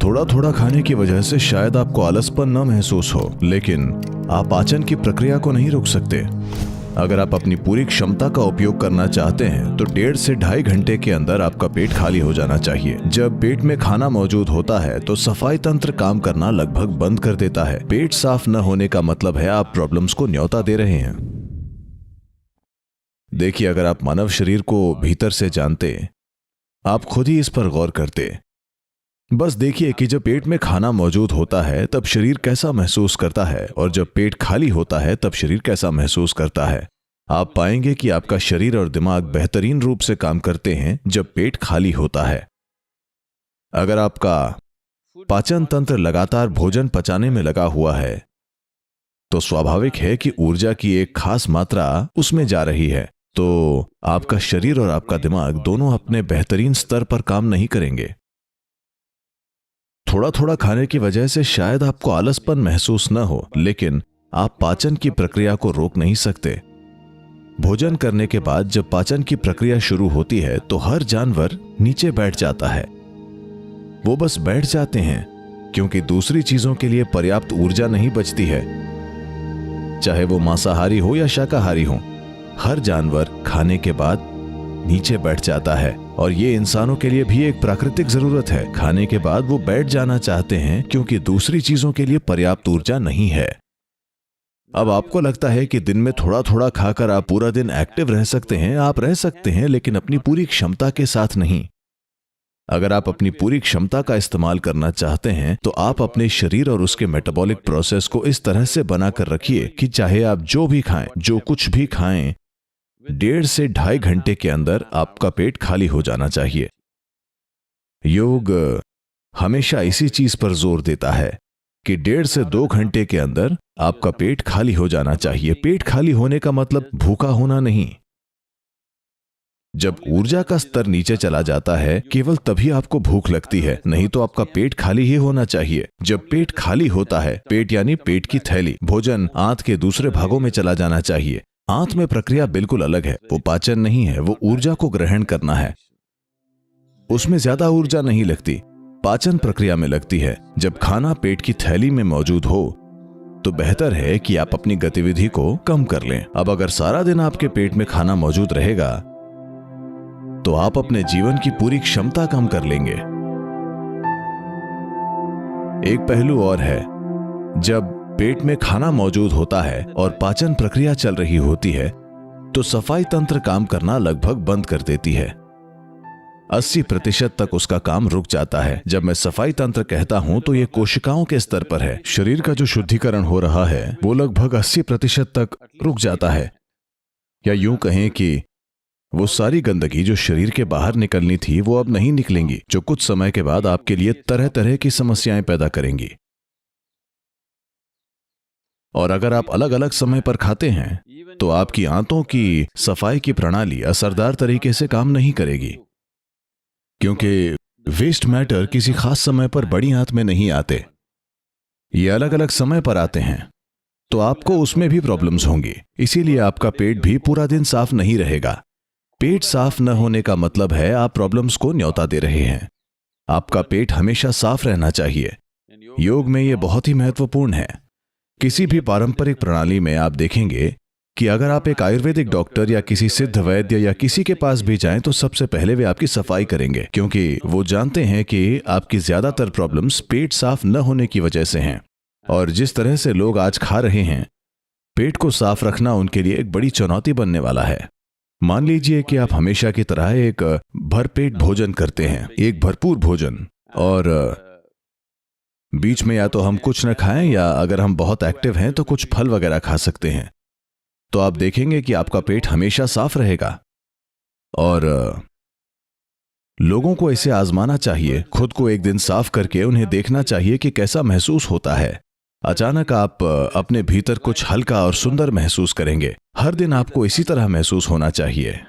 थोड़ा थोड़ा खाने की वजह से शायद आपको आलसपन न महसूस हो, लेकिन आप पाचन की प्रक्रिया को नहीं रोक सकते। अगर आप अपनी पूरी क्षमता का उपयोग करना चाहते हैं तो 1.5 से 2.5 घंटे के अंदर आपका पेट खाली हो जाना चाहिए। जब पेट में खाना मौजूद होता है तो सफाई तंत्र काम करना लगभग बंद कर देता है। पेट साफ न होने का मतलब है आप प्रॉब्लम्स को न्योता दे रहे हैं। देखिए, अगर आप मानव शरीर को भीतर से जानते, आप खुद ही इस पर गौर करते। बस देखिए कि जब पेट में खाना मौजूद होता है तब शरीर कैसा महसूस करता है, और जब पेट खाली होता है तब शरीर कैसा महसूस करता है। आप पाएंगे कि आपका शरीर और दिमाग बेहतरीन रूप से काम करते हैं जब पेट खाली होता है। अगर आपका पाचन तंत्र लगातार भोजन पचाने में लगा हुआ है तो स्वाभाविक है कि ऊर्जा की एक खास मात्रा उसमें जा रही है, तो आपका शरीर और आपका दिमाग दोनों अपने बेहतरीन स्तर पर काम नहीं करेंगे। थोड़ा थोड़ा खाने की वजह से शायद आपको आलसपन महसूस न हो, लेकिन आप पाचन की प्रक्रिया को रोक नहीं सकते। भोजन करने के बाद जब पाचन की प्रक्रिया शुरू होती है तो हर जानवर नीचे बैठ जाता है। वो बस बैठ जाते हैं क्योंकि दूसरी चीजों के लिए पर्याप्त ऊर्जा नहीं बचती है, चाहे वो मांसाहारी हो या शाकाहारी हो। हर जानवर खाने के बाद नीचे बैठ जाता है, और ये इंसानों के लिए भी एक प्राकृतिक जरूरत है। खाने के बाद वो बैठ जाना चाहते हैं क्योंकि दूसरी चीजों के लिए पर्याप्त ऊर्जा नहीं है। अब आपको लगता है कि दिन में थोड़ा थोड़ा खाकर आप पूरा दिन एक्टिव रह सकते हैं। आप रह सकते हैं, लेकिन अपनी पूरी क्षमता के साथ नहीं। अगर आप अपनी पूरी क्षमता का इस्तेमाल करना चाहते हैं तो आप अपने शरीर और उसके मेटाबॉलिक प्रोसेस को इस तरह से बनाकर रखिए कि चाहे आप जो भी खाएं, जो कुछ भी खाएं, 1.5 से 2.5 घंटे के अंदर आपका पेट खाली हो जाना चाहिए। योग हमेशा इसी चीज पर जोर देता है कि 1.5 से 2 घंटे के अंदर आपका पेट खाली हो जाना चाहिए। पेट खाली होने का मतलब भूखा होना नहीं। जब ऊर्जा का स्तर नीचे चला जाता है केवल तभी आपको भूख लगती है, नहीं तो आपका पेट खाली ही होना चाहिए। जब पेट खाली होता है, पेट यानी पेट की थैली, भोजन आंत के दूसरे भागों में चला जाना चाहिए। आंत में प्रक्रिया बिल्कुल अलग है। वो पाचन नहीं है, वो ऊर्जा को ग्रहण करना है। उसमें ज्यादा ऊर्जा नहीं लगती, पाचन प्रक्रिया में लगती है। जब खाना पेट की थैली में मौजूद हो तो बेहतर है कि आप अपनी गतिविधि को कम कर लें। अब अगर सारा दिन आपके पेट में खाना मौजूद रहेगा तो आप अपने जीवन की पूरी क्षमता कम कर लेंगे। एक पहलू और है, जब पेट में खाना मौजूद होता है और पाचन प्रक्रिया चल रही होती है तो सफाई तंत्र काम करना लगभग बंद कर देती है। 80% तक उसका काम रुक जाता है। जब मैं सफाई तंत्र कहता हूं तो यह कोशिकाओं के स्तर पर है। शरीर का जो शुद्धिकरण हो रहा है वो लगभग 80% तक रुक जाता है, या यूं कहें कि वो सारी गंदगी जो शरीर के बाहर निकलनी थी वो अब नहीं निकलेंगी, जो कुछ समय के बाद आपके लिए तरह तरह की समस्याएं पैदा करेंगी। और अगर आप अलग अलग समय पर खाते हैं तो आपकी आंतों की सफाई की प्रणाली असरदार तरीके से काम नहीं करेगी, क्योंकि वेस्ट मैटर किसी खास समय पर बड़ी आंत में नहीं आते, ये अलग अलग समय पर आते हैं, तो आपको उसमें भी प्रॉब्लम्स होंगी। इसीलिए आपका पेट भी पूरा दिन साफ नहीं रहेगा। पेट साफ न होने का मतलब है आप प्रॉब्लम्स को न्योता दे रहे हैं। आपका पेट हमेशा साफ रहना चाहिए। योग में यह बहुत ही महत्वपूर्ण है। किसी भी पारंपरिक प्रणाली में आप देखेंगे कि अगर आप एक आयुर्वेदिक डॉक्टर या किसी सिद्ध वैद्य या किसी के पास भी जाएं तो सबसे पहले वे आपकी सफाई करेंगे, क्योंकि वो जानते हैं कि आपकी ज्यादातर प्रॉब्लम्स पेट साफ न होने की वजह से हैं। और जिस तरह से लोग आज खा रहे हैं, पेट को साफ रखना उनके लिए एक बड़ी चुनौती बनने वाला है। मान लीजिए कि आप हमेशा की तरह एक भरपेट भोजन करते हैं, एक भरपूर भोजन, और बीच में या तो हम कुछ न खाएं या अगर हम बहुत एक्टिव हैं तो कुछ फल वगैरह खा सकते हैं, तो आप देखेंगे कि आपका पेट हमेशा साफ रहेगा। और लोगों को इसे आजमाना चाहिए। खुद को एक दिन साफ करके उन्हें देखना चाहिए कि कैसा महसूस होता है। अचानक आप अपने भीतर कुछ हल्का और सुंदर महसूस करेंगे। हर दिन आपको इसी तरह महसूस होना चाहिए।